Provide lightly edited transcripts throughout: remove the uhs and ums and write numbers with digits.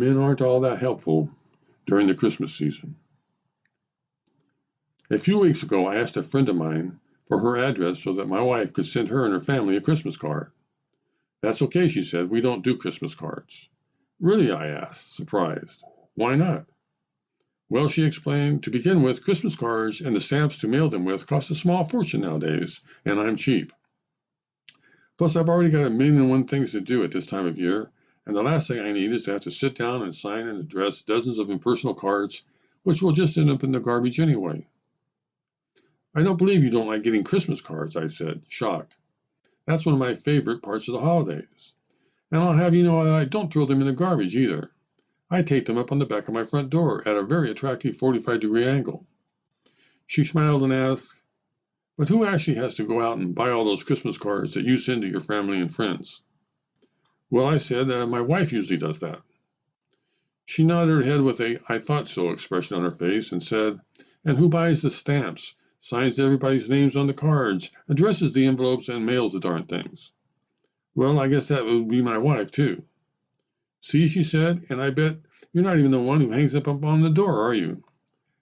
men aren't all that helpful during the Christmas season. A few weeks ago, I asked a friend of mine for her address so that my wife could send her and her family a Christmas card. That's okay, she said. We don't do Christmas cards. Really, I asked, surprised. Why not? Well, she explained, to begin with, Christmas cards and the stamps to mail them with cost a small fortune nowadays, and I'm cheap. Plus, I've already got a million and one things to do at this time of year, and the last thing I need is to have to sit down and sign and address dozens of impersonal cards, which will just end up in the garbage anyway. I don't believe you don't like getting Christmas cards, I said, shocked. That's one of my favorite parts of the holidays. And I'll have you know that I don't throw them in the garbage either. I tape them up on the back of my front door at a very attractive 45-degree angle. She smiled and asked, but who actually has to go out and buy all those Christmas cards that you send to your family and friends? Well, I said, my wife usually does that. She nodded her head with a I thought so expression on her face and said, and who buys the stamps, signs everybody's names on the cards, addresses the envelopes, and mails the darn things? Well, I guess that would be my wife, too. See, she said, and I bet you're not even the one who hangs up on the door, are you?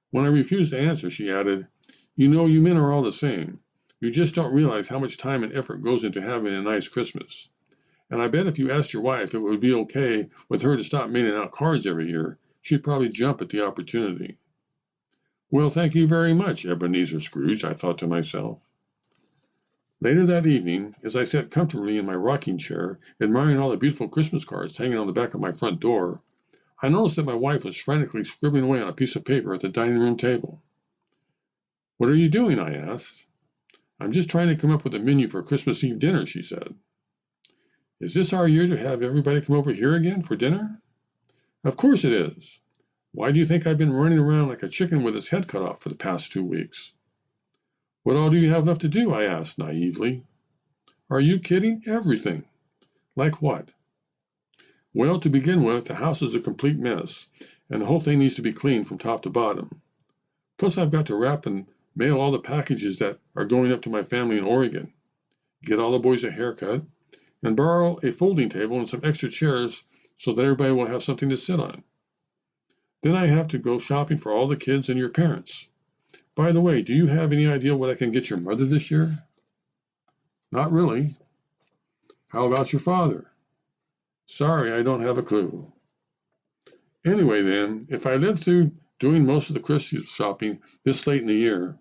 When I refused to answer, she added, you know, you men are all the same. You just don't realize how much time and effort goes into having a nice Christmas. And I bet if you asked your wife if it would be okay with her to stop mailing out cards every year, she'd probably jump at the opportunity. Well, thank you very much, Ebenezer Scrooge, I thought to myself. Later that evening, as I sat comfortably in my rocking chair, admiring all the beautiful Christmas cards hanging on the back of my front door, I noticed that my wife was frantically scribbling away on a piece of paper at the dining room table. What are you doing? I asked. I'm just trying to come up with a menu for Christmas Eve dinner, she said. Is this our year to have everybody come over here again for dinner? Of course it is. Why do you think I've been running around like a chicken with its head cut off for the past 2 weeks? What all do you have left to do? I asked naively. Are you kidding? Everything. Like what? Well, to begin with, the house is a complete mess, and the whole thing needs to be cleaned from top to bottom. Plus, I've got to wrap and mail all the packages that are going up to my family in Oregon, get all the boys a haircut, and borrow a folding table and some extra chairs so that everybody will have something to sit on. Then I have to go shopping for all the kids and your parents. By the way, do you have any idea what I can get your mother this year? Not really. How about your father? Sorry, I don't have a clue. Anyway then, if I live through doing most of the Christmas shopping this late in the year,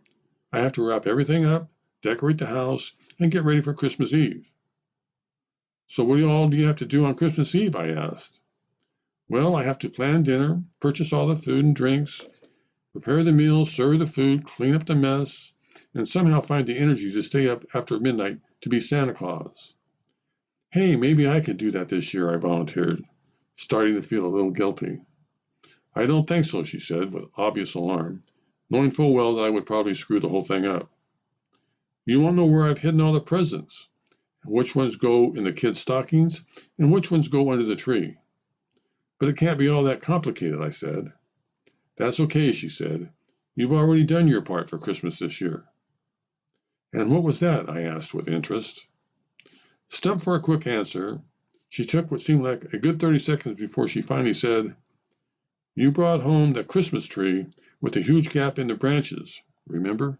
I have to wrap everything up, decorate the house, and get ready for Christmas Eve. So what all do you have to do on Christmas Eve? I asked. Well, I have to plan dinner, purchase all the food and drinks, prepare the meals, serve the food, clean up the mess, and somehow find the energy to stay up after midnight to be Santa Claus. Hey, maybe I could do that this year, I volunteered, starting to feel a little guilty. I don't think so, she said, with obvious alarm, knowing full well that I would probably screw the whole thing up. You won't know where I've hidden all the presents, which ones go in the kids' stockings, and which ones go under the tree. But it can't be all that complicated, I said. That's okay, she said. You've already done your part for Christmas this year. And what was that? I asked with interest. Stumped for a quick answer, she took what seemed like a good 30 seconds before she finally said, You brought home the Christmas tree with a huge gap in the branches, remember?